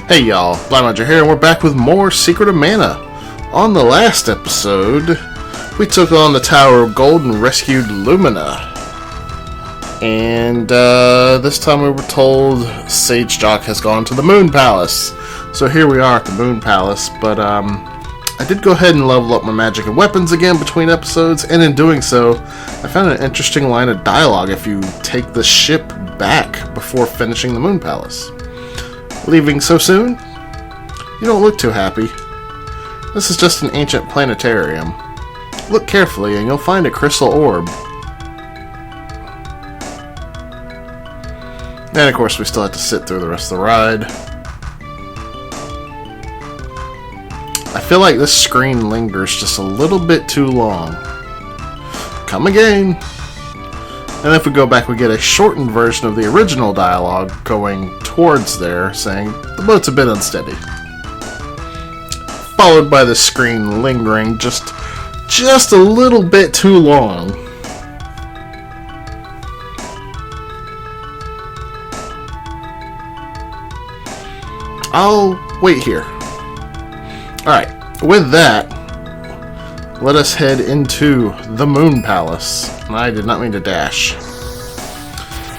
Hey y'all, Blind here, and we're back with more Secret of Mana. On the last episode, we took on the Tower of Gold and rescued Lumina. And this time we were told Sage Jock has gone to the Moon Palace. So here we are at the Moon Palace, but I did go ahead and level up my magic and weapons again between episodes, and in doing so, I found an interesting line of dialogue if you take the ship back before finishing the Moon Palace. Leaving so soon? You don't look too happy. This is just an ancient planetarium. Look carefully and you'll find a crystal orb. And of course we still have to sit through the rest of the ride. I feel like this screen lingers just a little bit too long. Come again! And if we go back, we get a shortened version of the original dialogue going towards there, saying, the boat's a bit unsteady. Followed by the screen lingering just a little bit too long. I'll wait here. Alright, with that, let us head into the Moon Palace. I did not mean to dash.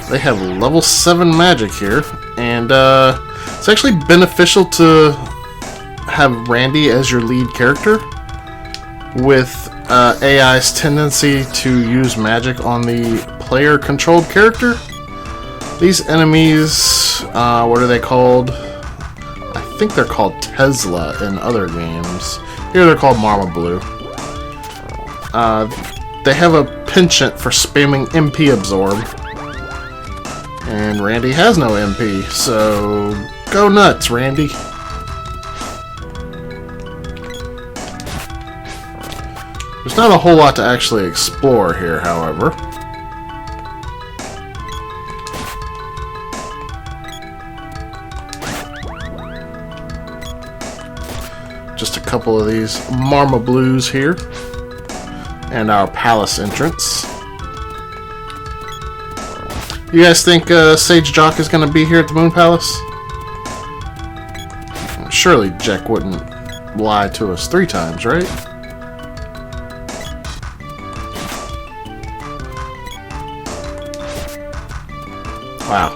They have level 7 magic here, and it's actually beneficial to have Randi as your lead character, with AI's tendency to use magic on the player-controlled character. These enemies, what are they called? I think they're called Tesla in other games. Here they're called Mama Blue. They have a penchant for spamming MP Absorb. And Randi has no MP, so go nuts, Randi. There's not a whole lot to actually explore here, however. Just a couple of these Marma Blues here. And our palace entrance. You guys think Sage Jock is going to be here at the Moon Palace? Surely Jack wouldn't lie to us 3 times, right? Wow.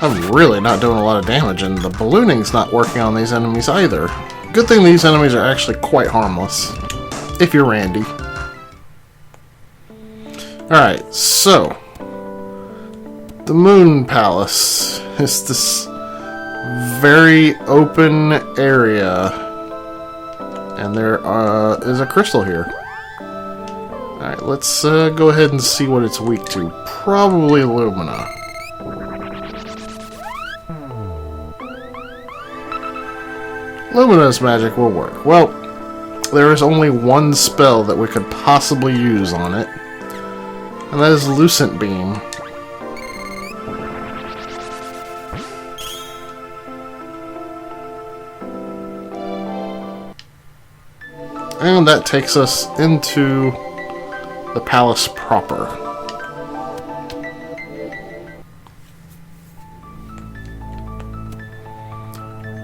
I'm really not doing a lot of damage, and the ballooning's not working on these enemies either. Good thing these enemies are actually quite harmless. If you're Randi. Alright, so the Moon Palace is this very open area, and there is a crystal here. Alright, let's go ahead and see what it's weak to. Probably Lumina. Lumina's magic will work. Well, there is only one spell that we could possibly use on it, and that is Lucent Beam. And that takes us into the palace proper.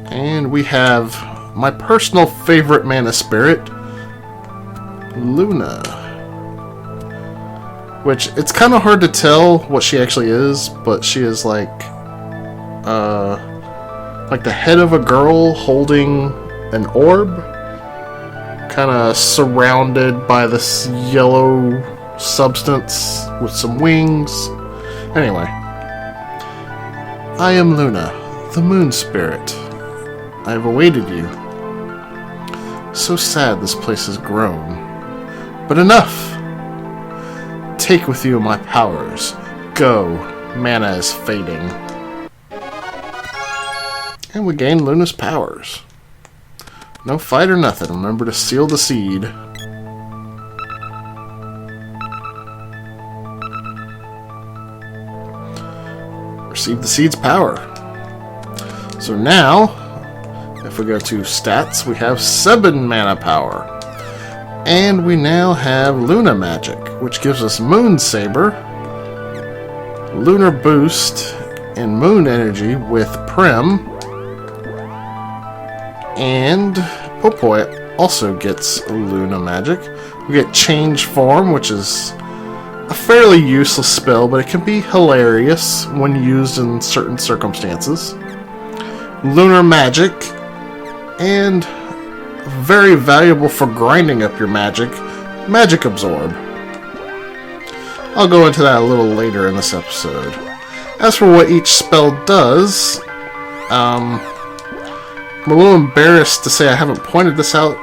And we have my personal favorite mana spirit, Luna. Which, it's kind of hard to tell what she actually is, but she is like the head of a girl holding an orb, kind of surrounded by this yellow substance with some wings. Anyway, I am Luna, the moon spirit. I have awaited you. So sad this place has grown. But enough! Take with you my powers. Go. Mana is fading. And we gain Luna's powers. No fight or nothing. Remember to seal the seed. Receive the seed's power. So now, if we go to stats, we have 7 mana power. And we now have Luna Magic, which gives us Moon Saber, Lunar Boost, and Moon Energy with Prim, And Popoy also gets Luna magic. We get Change Form, which is a fairly useless spell, but it can be hilarious when used in certain circumstances. Lunar Magic, and very valuable for grinding up your magic, Magic Absorb. I'll go into that a little later in this episode. As for what each spell does, I'm a little embarrassed to say I haven't pointed this out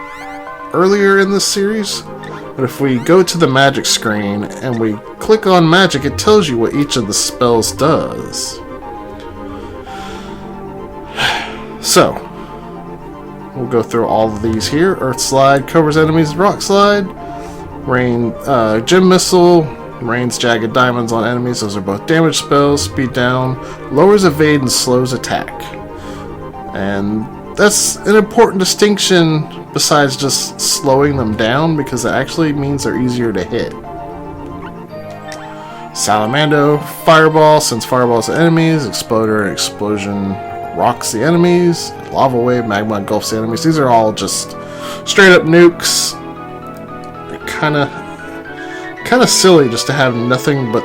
earlier in this series, but if we go to the magic screen and we click on magic, it tells you what each of the spells does. So, we'll go through all of these here. Earth Slide covers enemies with Rock Slide. Rain, Gem Missile rains Jagged Diamonds on enemies. Those are both damage spells. Speed Down lowers evade and slows attack. And that's an important distinction besides just slowing them down, because it actually means they're easier to hit. Salamando Fireball sends fireballs to enemies. Exploder and Explosion rocks the enemies. Lava Wave, Magma engulfs the enemies. These are all just straight up nukes. They're kind of silly just to have nothing but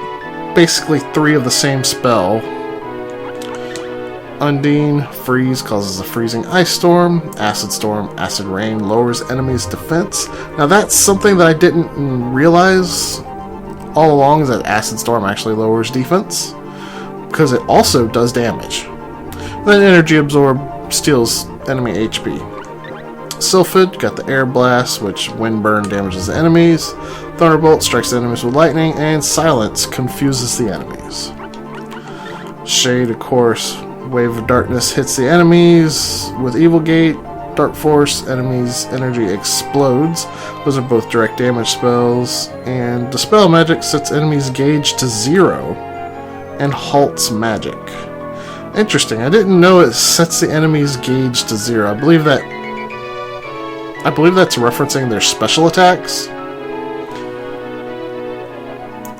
basically 3 of the same spell. Undine Freeze causes a freezing ice storm. Acid Storm, Acid Rain lowers enemies' defense. Now that's something that I didn't realize all along, is that Acid Storm actually lowers defense, because it also does damage. Then Energy Absorb steals enemy HP. Sylphid got the Air Blast, which Wind Burn damages the enemies. Thunderbolt strikes the enemies with lightning, and Silence confuses the enemies. Shade, of course, Wave of Darkness hits the enemies with Evil Gate. Dark Force, enemies' energy explodes. Those are both direct damage spells. And Dispel Magic sets enemies' gauge to 0 and halts magic. Interesting. I didn't know it sets the enemy's gauge to 0. I believe that's referencing their special attacks.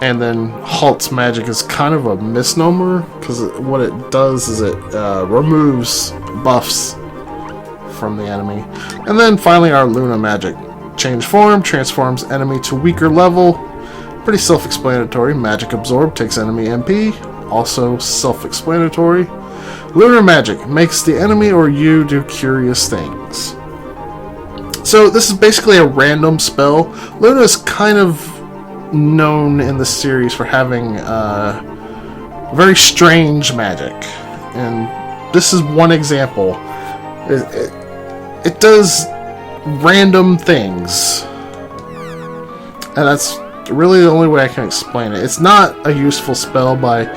And then halts magic is kind of a misnomer, because what it does is it removes buffs from the enemy. And then finally our Luna magic. Change Form transforms enemy to weaker level. Pretty self-explanatory. Magic Absorb takes enemy MP. Also self-explanatory. Lunar Magic makes the enemy or you do curious things. So this is basically a random spell. Luna is kind of known in the series for having very strange magic, and this is one example. It does random things, and that's really the only way I can explain it. It's not a useful spell by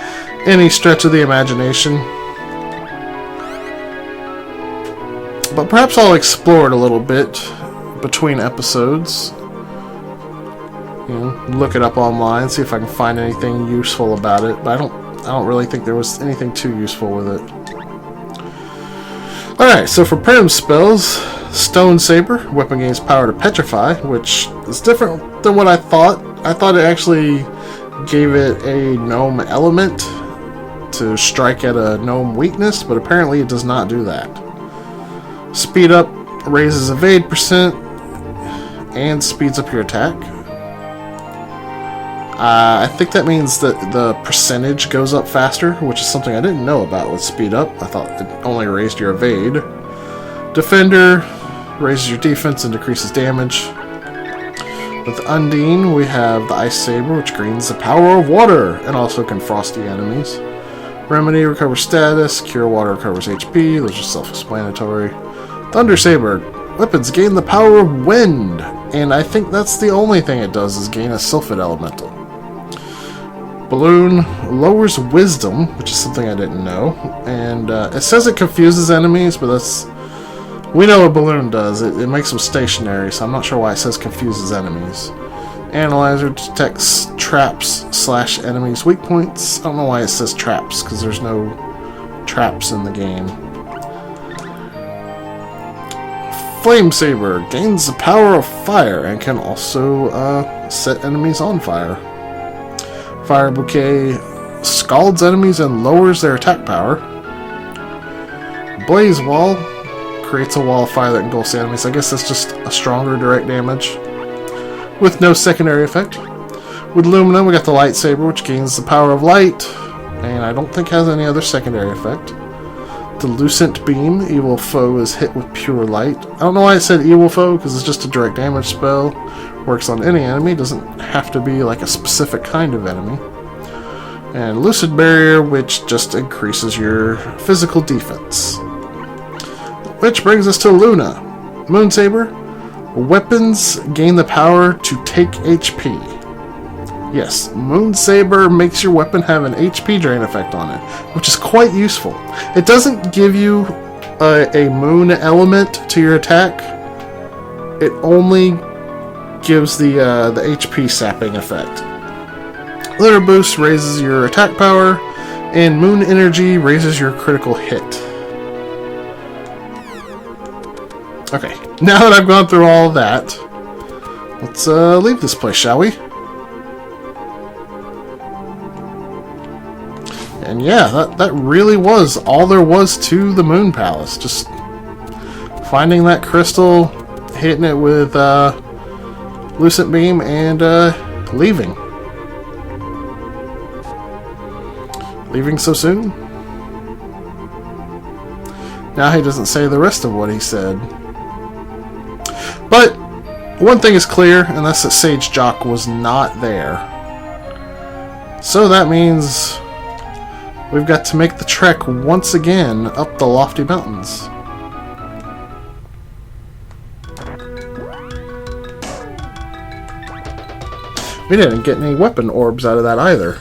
any stretch of the imagination, but perhaps I'll explore it a little bit between episodes. You know, look it up online, see if I can find anything useful about it. But I don't really think there was anything too useful with it. Alright, so for Prim spells, Stone Saber, weapon gains power to petrify, which is different than what I thought. I thought it actually gave it a gnome element to strike at a gnome weakness, but apparently it does not do that. Speed Up raises evade percent and speeds up your attack. I think that means that the percentage goes up faster, which is something I didn't know about with Speed Up. I thought it only raised your evade. Defender raises your defense and decreases damage. With Undine, we have the Ice Saber, which gains the power of water and also can frost the enemies. Remedy recovers status. Cure Water recovers HP. Those are self-explanatory. Thunder Saber, weapons gain the power of wind, and I think that's the only thing it does is gain a Sylphid Elemental. Balloon lowers wisdom, which is something I didn't know, and it says it confuses enemies, but we know what Balloon does. It makes them stationary, so I'm not sure why it says confuses enemies. Analyzer detects traps / enemies' weak points. I don't know why it says traps, because there's no traps in the game. Flame Saber gains the power of fire and can also set enemies on fire. Fire Bouquet scalds enemies and lowers their attack power. Blaze Wall creates a wall of fire that engulfs enemies. I guess that's just a stronger direct damage with no secondary effect. With Lumina, we got the lightsaber, which gains the power of light, and I don't think has any other secondary effect. The Lucent Beam, evil foe is hit with pure light. I don't know why I said evil foe, because it's just a direct damage spell. Works on any enemy, doesn't have to be like a specific kind of enemy. And Lucid Barrier, which just increases your physical defense. Which brings us to Luna. Moonsaber, weapons gain the power to take HP. Yes, Moonsaber makes your weapon have an HP drain effect on it, which is quite useful. It doesn't give you a moon element to your attack. It only gives the HP sapping effect. Glitter Boost raises your attack power, and Moon Energy raises your critical hit. Okay, now that I've gone through all of that, let's leave this place, shall we? And yeah, that really was all there was to the Moon Palace. Just finding that crystal, hitting it with Lucent Beam, and leaving. Leaving so soon? Now he doesn't say the rest of what he said. But one thing is clear, and that's that Sage Jock was not there. So that means we've got to make the trek once again up the lofty mountains. We didn't get any weapon orbs out of that either.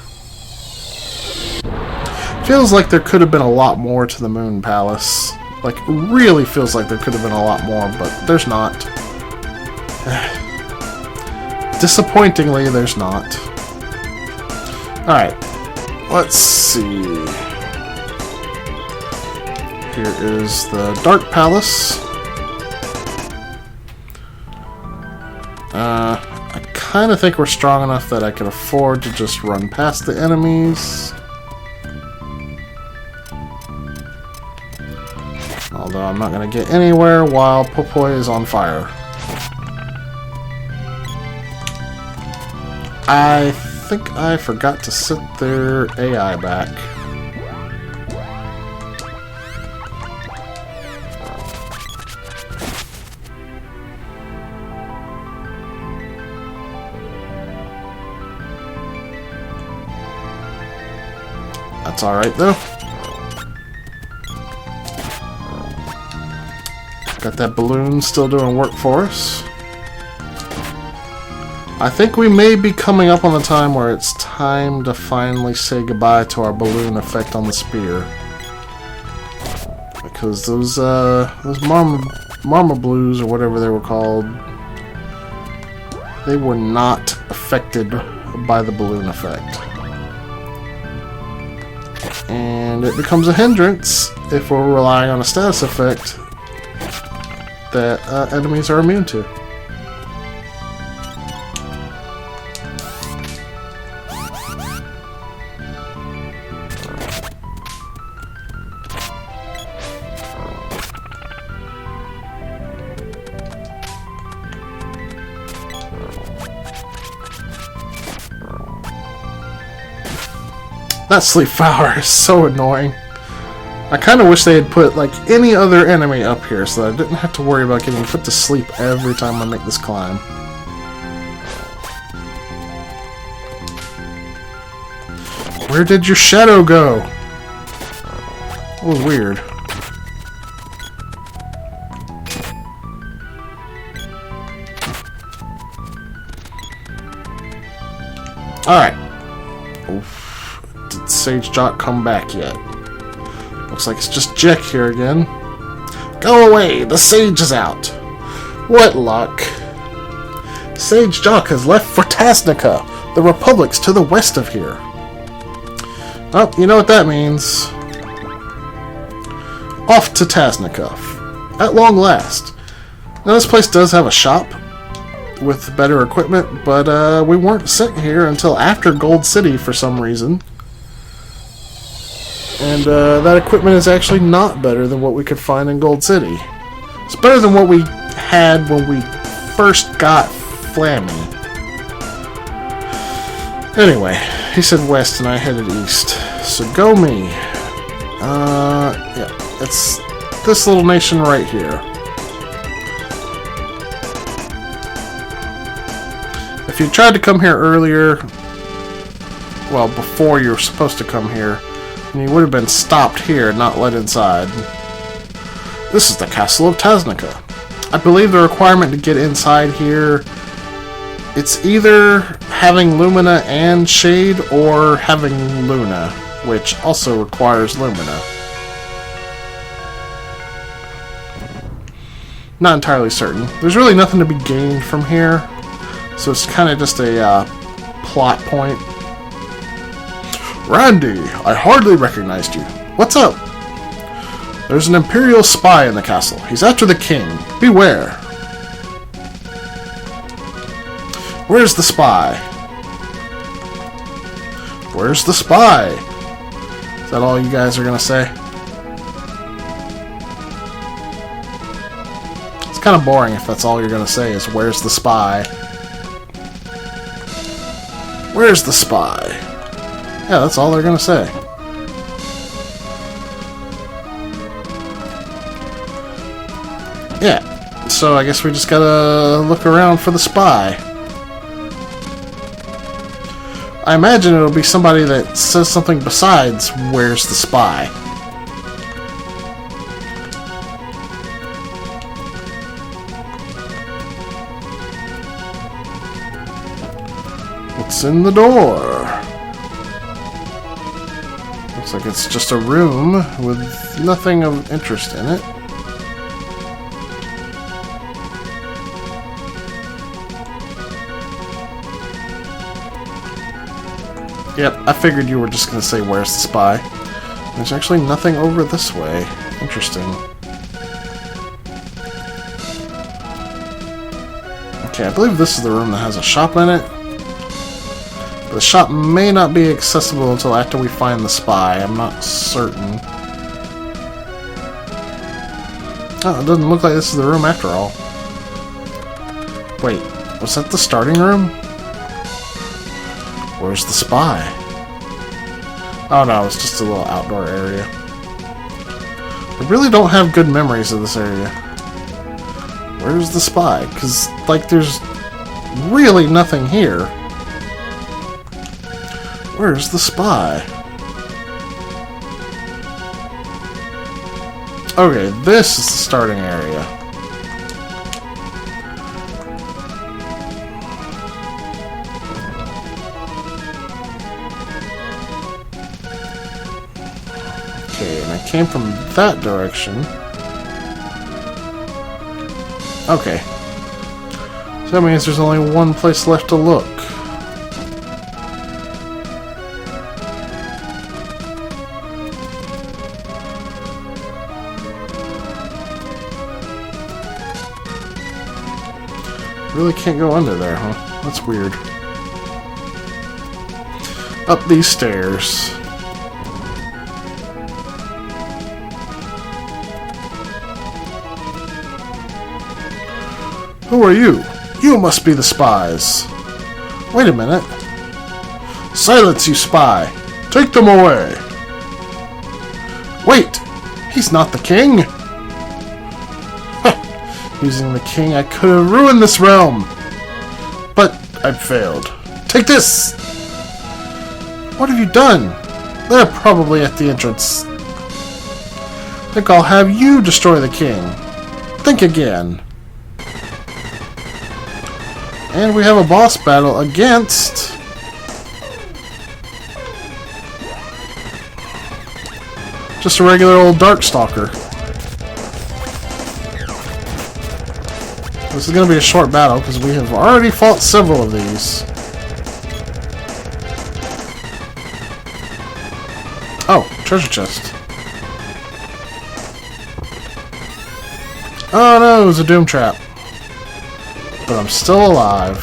Feels like there could have been a lot more to the Moon Palace. Like, really feels like there could have been a lot more, but there's not. Disappointingly, there's not. Alright. Let's see. Here is the Dark Palace. I kind of think we're strong enough that I can afford to just run past the enemies. Although I'm not going to get anywhere while Popoi is on fire. I think I forgot to set their AI back. That's alright though. Got that balloon still doing work for us. I think we may be coming up on the time where it's time to finally say goodbye to our balloon effect on the spear. Because those Marma Blues, or whatever they were called, they were not affected by the balloon effect. And it becomes a hindrance if we're relying on a status effect that enemies are immune to. That sleep flower is so annoying. I kind of wish they had put like any other enemy up here so that I didn't have to worry about getting put to sleep every time I make this climb. Where did your shadow go? That was weird. Alright. Did Sage Jock come back yet? Looks like it's just Jack here again. Go away! The Sage is out! What luck! Sage Jock has left for Tasnica. The Republic's to the west of here. Oh, you know what that means. Off to Tasnica. At long last. Now this place does have a shop with better equipment, but we weren't sent here until after Gold City for some reason. And that equipment is actually not better than what we could find in Gold City. It's better than what we had when we first got Flammy. Anyway, he said west and I headed east. So go me. Yeah, it's this little nation right here. If you tried to come here earlier, well, before you were supposed to come here, then you would have been stopped here, not let inside. This is the castle of Tasnica. I believe the requirement to get inside here, it's either having Lumina and Shade or having Luna, which also requires Lumina. Not entirely certain. There's really nothing to be gained from here, so it's kind of just a plot point. Randi, I hardly recognized you. What's up? There's an Imperial spy in the castle. He's after the king. Beware. Where's the spy? Where's the spy? Is that all you guys are gonna say? It's kind of boring if that's all you're gonna say is where's the spy? Where's the spy? Yeah, that's all they're gonna say. Yeah, so I guess we just gotta look around for the spy. I imagine it'll be somebody that says something besides, where's the spy? What's in the door? Looks like it's just a room with nothing of interest in it. Yep, I figured you were just going to say, where's the spy? There's actually nothing over this way. Interesting. Okay, I believe this is the room that has a shop in it. But the shop may not be accessible until after we find the spy. I'm not certain. Oh, it doesn't look like this is the room after all. Wait, was that the starting room? Where's the spy? Oh no, it's just a little outdoor area. I really don't have good memories of this area. Where's the spy? Because, like, there's really nothing here. Where's the spy? Okay, this is the starting area. Okay, and I came from that direction. Okay. So that means there's only one place left to look. Really can't go under there, huh? That's weird. Up these stairs. Who are you? You must be the spies. Wait a minute. Silence, you spy! Take them away! Wait! He's not the king! Using the king, I could have ruined this realm! But I failed. Take this! What have you done? They're probably at the entrance. I think I'll have you destroy the king. Think again. And we have a boss battle against... just a regular old Darkstalker. This is going to be a short battle because we have already fought several of these. Oh, treasure chest. Oh no, it was a doom trap. But I'm still alive.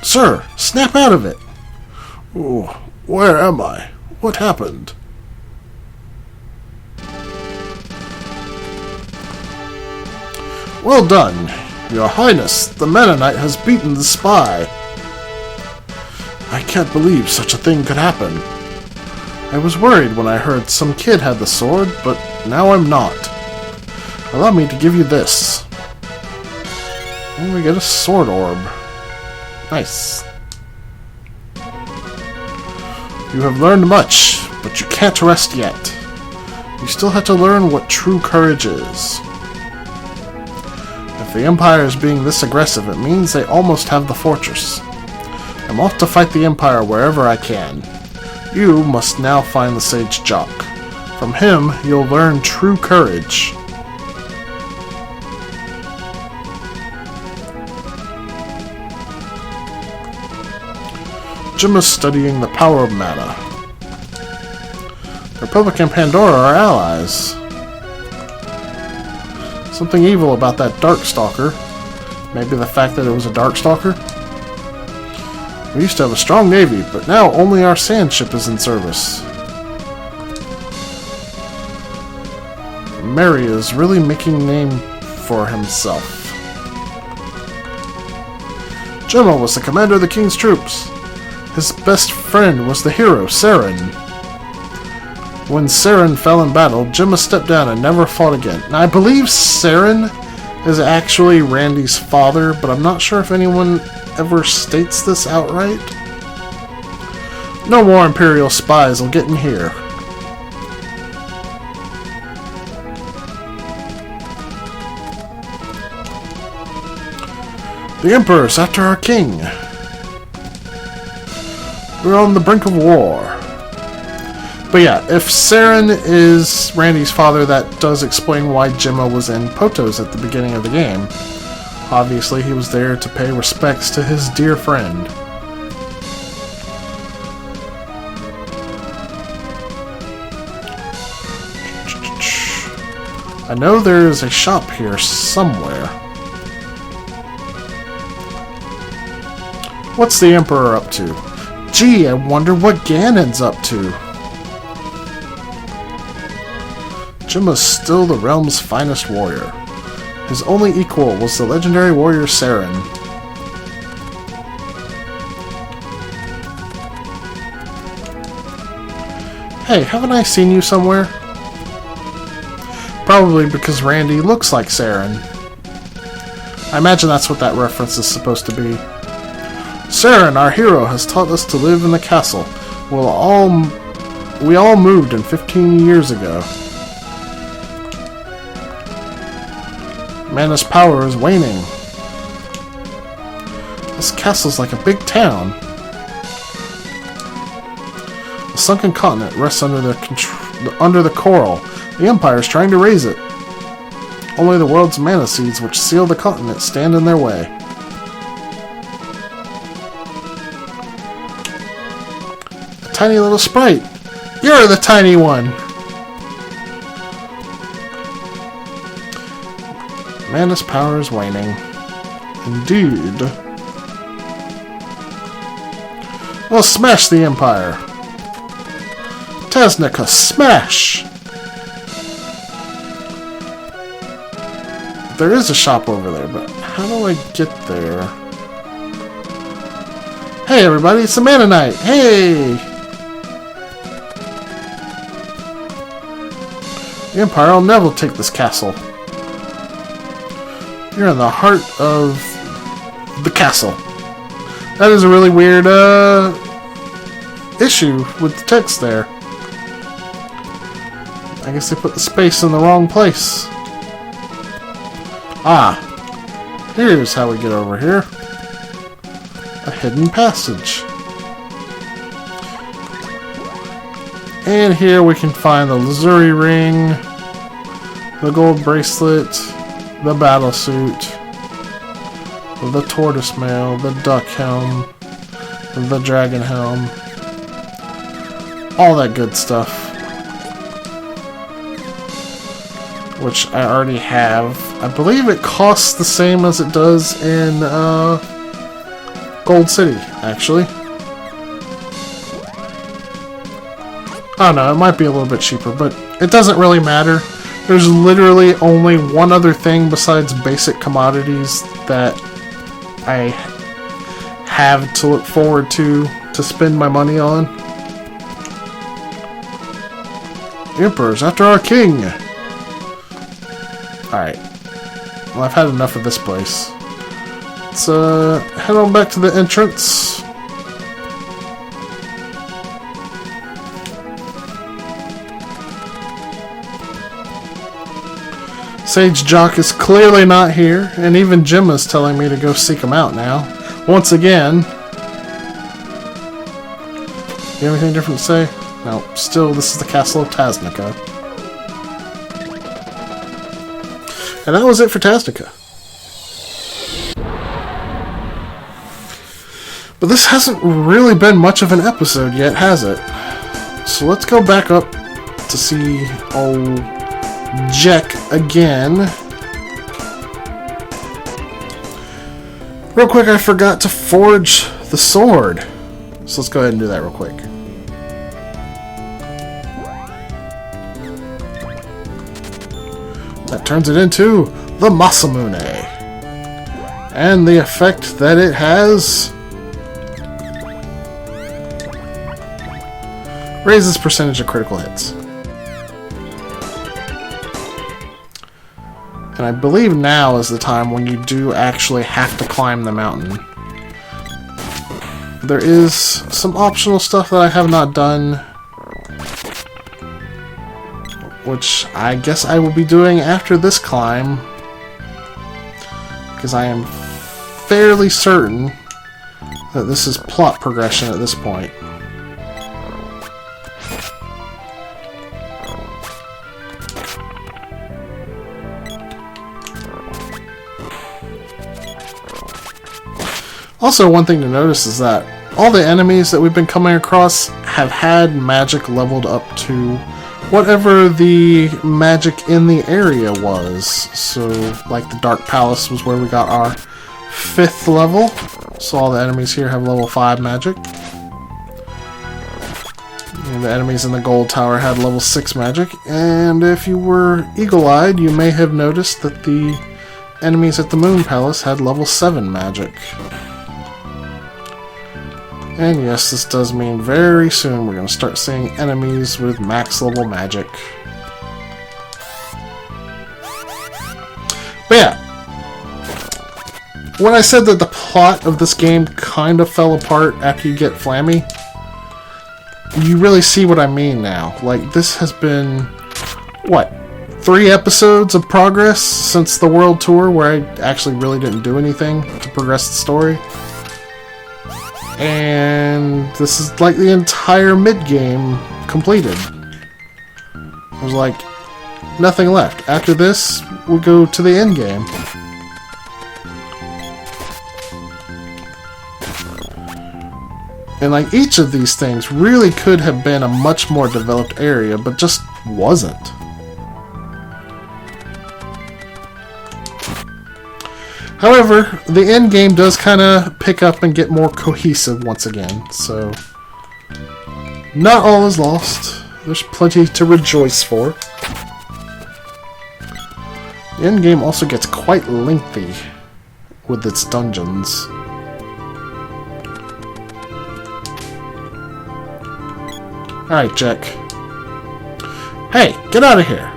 Sir, snap out of it! Ooh, where am I? What happened? Well done, Your Highness. The Meta Knight has beaten the spy. I can't believe such a thing could happen. I was worried when I heard some kid had the sword, but now I'm not. Allow me to give you this. And we get a sword orb. Nice. You have learned much, but you can't rest yet. You still have to learn what true courage is. If the Empire is being this aggressive, it means they almost have the fortress. I'm off to fight the Empire wherever I can. You must now find the Sage Jock. From him, you'll learn true courage. Gemma's studying the power of mana. The Republic and Pandora are allies. Something evil about that Darkstalker. Maybe the fact that it was a Darkstalker? We used to have a strong navy, but now only our sand ship is in service. Mary is really making a name for himself. Gemma was the commander of the king's troops. His best friend was the hero, Saren. When Saren fell in battle, Gemma stepped down and never fought again. Now, I believe Saren is actually Randy's father, but I'm not sure if anyone ever states this outright. No more Imperial spies will get in here. The Emperor's after our king. We're on the brink of war. But yeah, if Saren is Randy's father, that does explain why Gemma was in Potos at the beginning of the game. Obviously, he was there to pay respects to his dear friend. I know there is a shop here somewhere. What's the Emperor up to? Gee, I wonder what Ganon's up to. Gemma's still the realm's finest warrior. His only equal was the legendary warrior Saren. Hey, haven't I seen you somewhere? Probably because Randy looks like Saren. I imagine that's what that reference is supposed to be. Saren, our hero, has taught us to live in the castle. We all moved in 15 years ago. Mana's power is waning. This castle's like a big town. The sunken continent rests under the coral. The Empire is trying to raise it. Only the world's mana seeds which seal the continent stand in their way. A tiny little sprite. You're the tiny one. Mana's power is waning. Indeed. Well, smash the Empire. Tesnica, smash! There is a shop over there, but how do I get there? Hey everybody, it's the Mana Knight! Hey! The Empire will never take this castle. You're in the heart of the castle. That is a really weird issue with the text there. I guess they put the space in the wrong place. Ah, here's how we get over here. A hidden passage. And here we can find the Lazuri ring, the gold bracelet, the battle suit, the tortoise mail, the duck helm, the dragon helm, all that good stuff, which I already have. I believe it costs the same as it does in Gold City, actually. I don't know, it might be a little bit cheaper, but it doesn't really matter. There's literally only one other thing besides basic commodities that I have to look forward to spend my money on. The Emperor's after our king! Alright. Well, I've had enough of this place. Let's head on back to the entrance. Sage Jock is clearly not here, and even Gemma's telling me to go seek him out now. Once again. You have anything different to say? No, still, this is the castle of Tasnica. And that was it for Tasnica. But this hasn't really been much of an episode yet, has it? So let's go back up to see old Jack again. Real quick, I forgot to forge the sword. So let's go ahead and do that real quick. That turns it into the Masamune. And the effect that it has raises percentage of critical hits. And I believe now is the time when you do actually have to climb the mountain. There is some optional stuff that I have not done, which I guess I will be doing after this climb, because I am fairly certain that this is plot progression at this point. Also, one thing to notice is that all the enemies that we've been coming across have had magic leveled up to whatever the magic in the area was. So, like the Dark Palace was where we got our 5th level. So all the enemies here have level 5 magic. And the enemies in the Gold Tower had level 6 magic. And if you were eagle-eyed, you may have noticed that the enemies at the Moon Palace had level 7 magic. And yes, this does mean very soon we're going to start seeing enemies with max level magic. But yeah, when I said that the plot of this game kind of fell apart after you get Flammy, you really see what I mean now. Like, this has been, what, 3 episodes of progress since the World Tour where I actually really didn't do anything to progress the story. And this is like the entire mid-game completed. There's like nothing left. After this, we'll go to the end game. And like each of these things really could have been a much more developed area, but just wasn't. However, the end game does kind of pick up and get more cohesive once again, so not all is lost. There's plenty to rejoice for. The end game also gets quite lengthy with its dungeons. Alright, Jack. Hey, get out of here!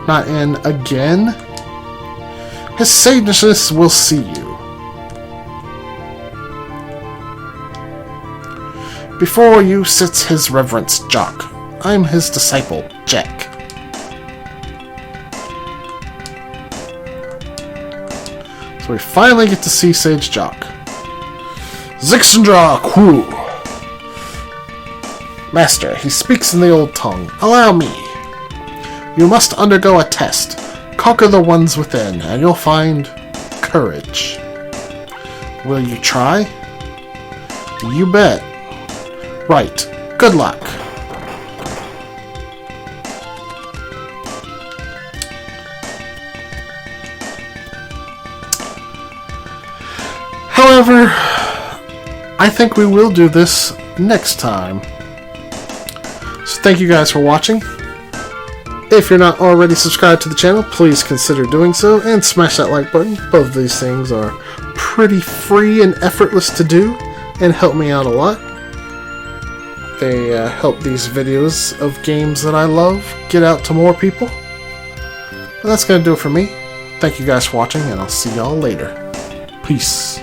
Not in again? His sageness will see you. Before you sits his reverence Jock. I'm his disciple, Jack. So we finally get to see Sage Jock. Zixandra Ku! Master, he speaks in the old tongue. Allow me. You must undergo a test. Conquer the ones within, and you'll find courage. Will you try? You bet. Right. Good luck. However, I think we will do this next time. So thank you guys for watching. If you're not already subscribed to the channel, please consider doing so and smash that like button. Both of these things are pretty free and effortless to do and help me out a lot. They help these videos of games that I love get out to more people. But that's going to do it for me. Thank you guys for watching, and I'll see y'all later. Peace.